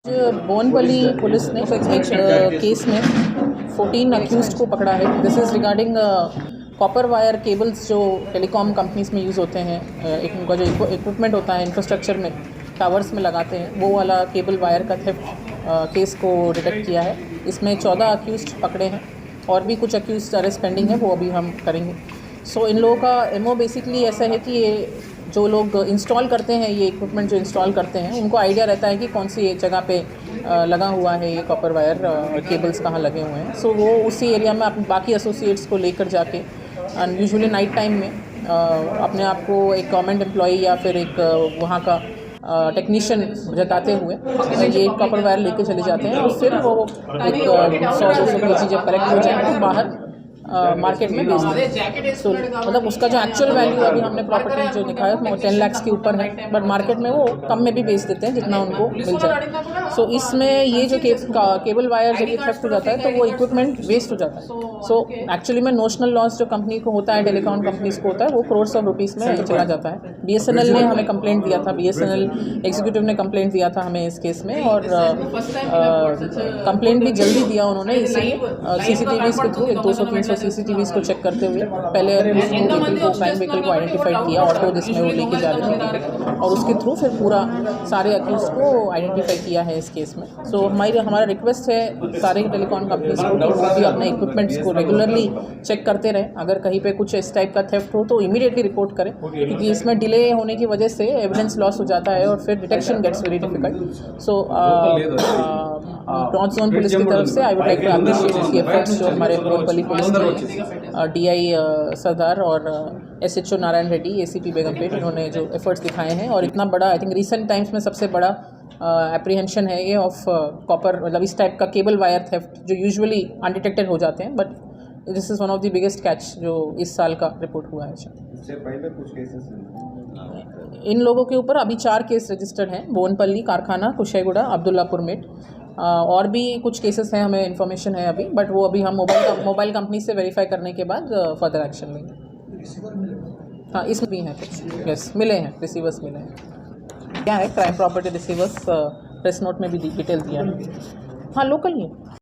बोनपल्ली police ने एक case में 14 अक्यूज्ड को पकड़ा है। This is regarding copper wire cables जो टेलीकॉम कंपनीज में यूज़ होते हैं। उनका जो इक्विपमेंट होता है इंफ्रास्ट्रक्चर में, टावर्स में लगाते हैं, वो वाला केबल वायर का थेफ्ट केस को डिटेक्ट किया है। इसमें 14 अक्यूज्ड पकड़े हैं और भी कुछ अक्यूज्ड अरेस्ट पेंडिंग है, वो अभी हम करेंगे। सो इन लोगों का एमओ बेसिकली ऐसा है कि ये जो लोग इंस्टॉल करते हैं, ये इक्विपमेंट जो इंस्टॉल करते हैं, उनको आइडिया रहता है कि कौन सी जगह पे लगा हुआ है ये कॉपर वायर केबल्स कहाँ लगे हुए हैं। सो वो उसी एरिया में अपने बाकी एसोसिएट्स को लेकर जाके यूजुअली नाइट टाइम में अपने आप को एक गवर्नमेंट एम्प्लॉई या फिर एक वहाँ का टेक्नीशियन जताते हुए ये कॉपर वायर लेके चले जाते हैं और फिर वो एक 100-200 केजी जब कलेक्ट हो जाए तो बाहर मार्केट में बेच देते हैं। सो मतलब उसका जो एक्चुअल वैल्यू अभी हमने प्रॉपर्टी जो दिखाया वो 10 लाख के ऊपर है, बट मार्केट में वो कम में भी बेच देते हैं जितना उनको मिल जाए। सो इसमें ये जो केबल वायर जब ये थेफ्ट हो जाता है तो वो इक्विपमेंट वेस्ट हो जाता है। सो एक्चुअली में नोशनल लॉस जो कंपनी को होता है, टेलीकॉम कंपनीज को होता है, वो करोड़ ऑफ रुपीज़ में चला जाता है। BSNL ने हमें कंप्लेंट दिया था, BSNL एग्जीक्यूटिव ने कंप्लेंट दिया था हमें इस केस में, और कंप्लेंट भी जल्दी दिया उन्होंने। इसीलिए CCTVs के थ्रू 200-300 CCTVs को चेक करते हुए पहले क्राइम व्हीकल को आइडेंटिफाइड किया, ऑटो जिसमें वो लेके जा रहे थे, और उसके थ्रू फिर पूरा सारे अक्यूज को आइडेंटिफाई किया है इस केस में। सो हमारा रिक्वेस्ट है सारे टेलीकॉम कंपनीज को कि वो भी अपने इक्विपमेंट्स को रेगुलरली चेक करते रहें। अगर कहीं पे कुछ इस टाइप का थेफ्ट हो तो इमीडिएटली रिपोर्ट करें, क्योंकि इसमें डिले होने की वजह से एविडेंस लॉस हो जाता है और फिर detection gets very difficult. So bronze zone police की तरफ से I would like to appreciate इसकी एफर्ट्स जो हमारे बोनपल्ली पुलिस के DI सरदार और SHO नारायण रेड्डी, ACP बेगमपेट, इन्होंने जो एफर्ट्स दिखाए हैं। और इतना बड़ा, आई थिंक रिसेंट टाइम्स में सबसे बड़ा एप्रीहेंशन है ये ऑफ कॉपर, मतलब इस टाइप का केबल वायर थेफ्ट जो यूजुअली अनडिटेक्टेड हो जाते हैं, but this is one of the biggest catch जो इस साल का रिपोर्ट हुआ है। इससे पहले कुछ केसेस इन लोगों के ऊपर अभी 4 केस रजिस्टर्ड हैं, बोनपल्ली, कारखाना, कुशेगुड़ा, अब्दुल्लापुर मेट। और भी कुछ केसेस हैं, हमें इन्फॉर्मेशन है अभी, बट वो अभी हम मोबाइल कंपनी से वेरीफाई करने के बाद फर्दर एक्शन लेंगे। हाँ, इसमें भी हैं कुछ, यस, मिले हैं, रिसीवर्स मिले हैं। क्या है crime property receivers, press note में भी डिटेल दिया है। हाँ, लोकल ही है।